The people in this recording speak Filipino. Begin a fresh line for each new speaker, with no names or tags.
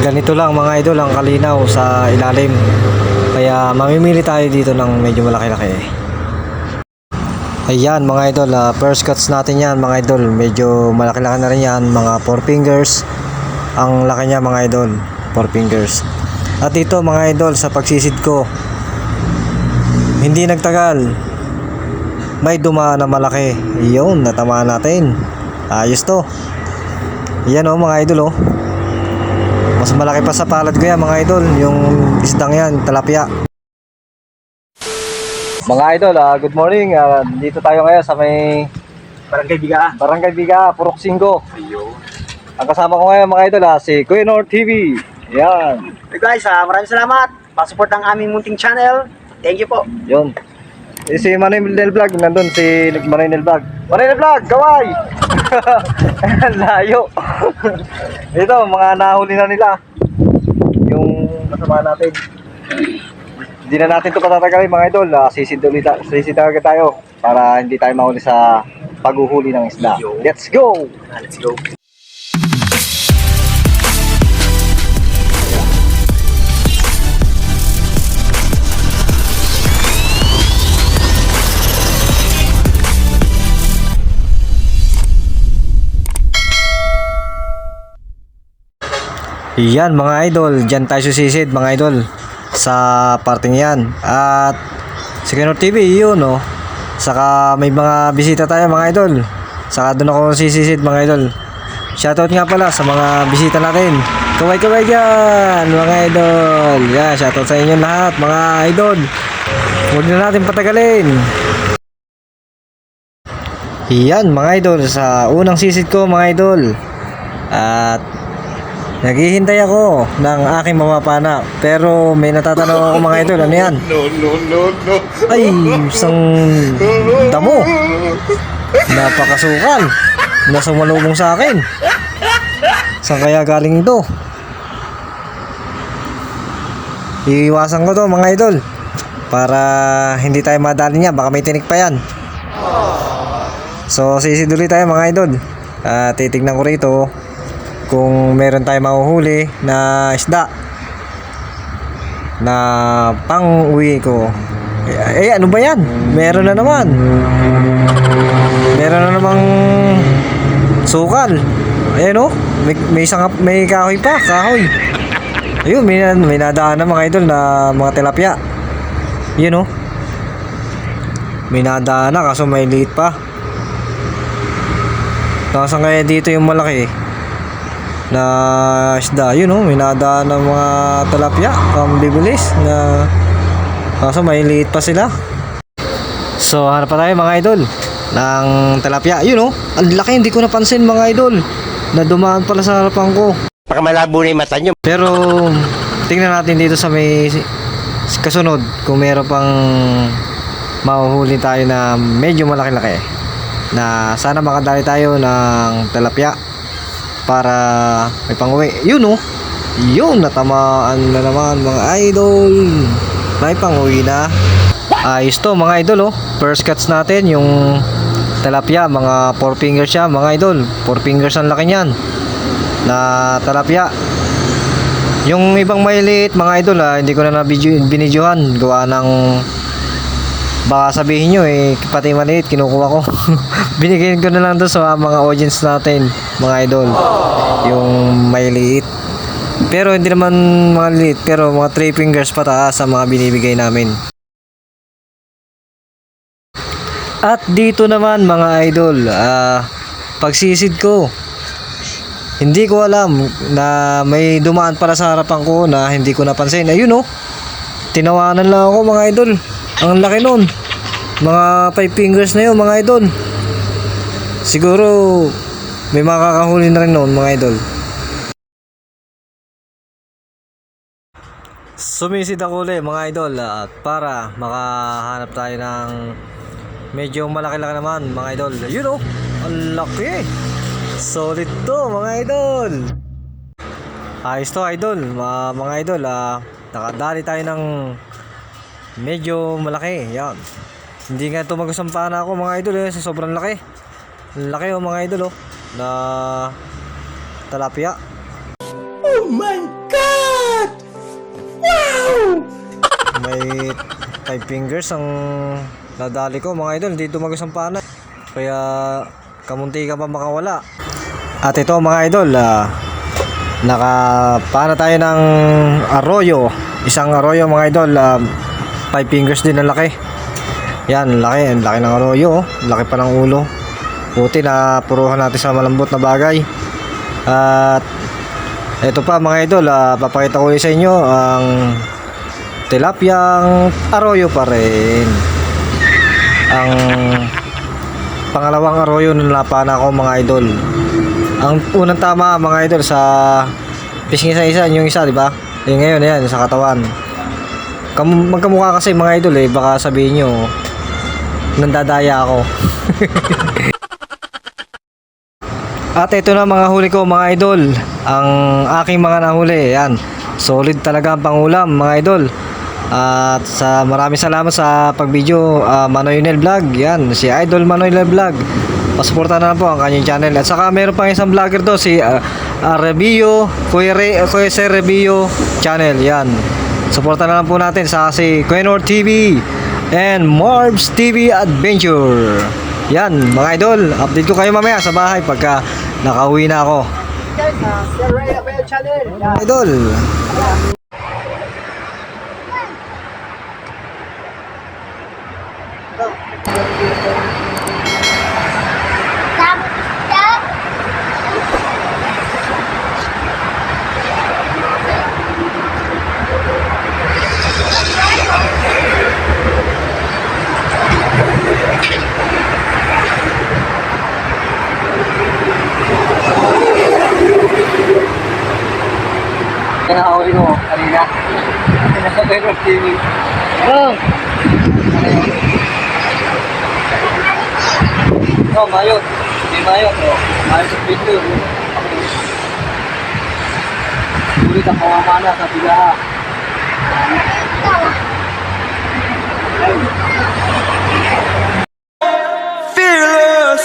ganito lang mga idol ang kalinaw sa ilalim. Kaya mamimili tayo dito ng medyo malaki-laki. Ayan mga idol, first cuts natin yan mga idol. Medyo malaki-laki na rin yan, mga 4 fingers. Ang laki niya mga idol, 4 fingers. At ito mga idol, sa pagsisid ko, hindi nagtagal, may dumaan na malaki. Yun, natamaan natin. Ayos to. Yan o mga idol o. Mas malaki pa sa palad ko yan mga idol. Yung isdang yan, talapia. Mga idol, good morning. Dito tayo ngayon sa may Barangay Biga, Purok 5. Ang kasama ko ngayon mga idol si Kuya Nor TV. Yan.
Hey guys, maraming salamat. Pa-support ng aming munting channel. Thank you po.
Yun. Si Manuel Vlog, nandun si Manuel Vlog. Manuel Vlog, kaway! Layo. Ito, mga nahuli na nila. Yung kasama natin. Hindi na natin ito patatagalin mga idol. Sisid agad tayo para hindi tayo mahuli sa paghuhuli ng isda. Let's go!
Let's go.
Yan mga idol, dyan tayo susisid mga idol sa parting yan. At si Kenor TV yun o. Saka may mga bisita tayo mga idol. Saka doon ako sisisid mga idol. Shoutout nga pala sa mga bisita natin. Kaway dyan mga idol. Yan, shoutout sa inyo lahat mga idol. Huwag na natin patagalin. Yan mga idol, sa unang sisid ko mga idol. At naghihintay ako ng aking mapapana. Pero may natatanong ako mga idol. Ano yan? No. Ay, isang damo. Napakasukal na sumalubong sa akin. Saan kaya galing ito? Iiwasan ko to mga idol para hindi tayo madali niya. Baka may tinik pa yan. So sisid ulit tayo mga idol. Titignan ko rito kung meron tayong mahuhuli na isda na pang uwi ko. Ano ba yan? Meron na naman sukal. Ayan o, may kahoy pa, kahoy. Ayun, may nadaan na mga idol na mga tilapia. Yun o, may nadaan na kaso may liit pa. Nasaan kaya dito yung malaki na isda? Yun o, may nadaan ng mga tilapia kambibilis na kaso may liit pa sila. So hanap pa tayo mga idol ng tilapia. Yun o, ang laki, hindi ko napansin mga idol na dumaan pala sa harapan ko.
Baka malabo na yung mata nyo.
Pero tingnan natin dito sa may kasunod kung meron pang mahuhuli tayo na medyo malaki-laki, na sana makadali tayo ng tilapia para may pang-uwi. Yun o, yun, natamaan na naman mga idol. May pang-uwi na. Ayos to mga idol o. First cuts natin yung tilapia, mga 4 fingers siya mga idol. 4 fingers ang laki niyan na tilapia. Yung ibang maliliit mga idol hindi ko na binidyohan gawa ng baka sabihin nyo pati maliit kinukuha ko. Binigyan ko na lang doon sa mga audience natin mga idol, yung maliliit. Pero hindi naman mga liit, pero mga 3 fingers pataas sa mga binibigay namin. At dito naman mga idol, pagsisid ko, hindi ko alam na may dumaan pala sa harapan ko na hindi ko napansin. Ayun o, tinawanan lang ako mga idol. Ang laki nun. Mga 5 fingers na yun mga idol. Siguro may makakahuli na rin nun mga idol. Sumisid ako ulit mga idol at para makahanap tayo ng medyo malaki-laki naman mga idol. Ayun o, ang laki. Solid to mga idol. Ayos to idol, mga idol. Nakadali tayo ng medyo malaki. Yan. Hindi nga ito magasampana ako mga idol sa sobrang laki. Laki mga idol na talapia.
Oh my God!
May 5 fingers ang nadali ko mga idol, hindi tumagos ang pana. Kaya kamunti ka pa makawala. At ito mga idol, nakapana tayo ng arroyo. Isang arroyo mga idol, 5 fingers din ang laki. Yan, laki ng arroyo, laki pa ng ulo. Buti na puruhan natin sa malambot na bagay. At ito pa mga idol, papakita ko ulit sa inyo ang tilapyang arroyo pa rin. Ang pangalawang arroyo na napana ko mga idol. Ang unang tama mga idol sa fishing isa yung isa, di ba? Ngayon yan sa katawan. Magkamukha kasi mga idol baka sabihin nyo nandadaya ako. At ito na mga huli ko mga idol. Ang aking mga nahuli, yan. Solid talaga ang pangulam mga idol. At sa maraming salamat sa pag-video, Manoy Nel Vlog. Yan, si Idol Manoy Nel Vlog. Pasuportahan na po ang kanyang channel. At saka meron pang isang vlogger to, si Rebio, Kuya Sir Rebio channel. Yan. Suportahan na lang po natin sa si Quenor TV and Marbs TV Adventure. Yan, mga idol, update ko kayo mamaya sa bahay pagka nakauwi na ako.
Guys, Sir Ray Abel Channel.
Mga idol.
Kinahuli ko kanina. Nasa Quenor TV. Oh! Oh, mayot. Hindi mayot. Oh. Mayot sa video. Sulit ang pamamana sa bilaha.
Fearless.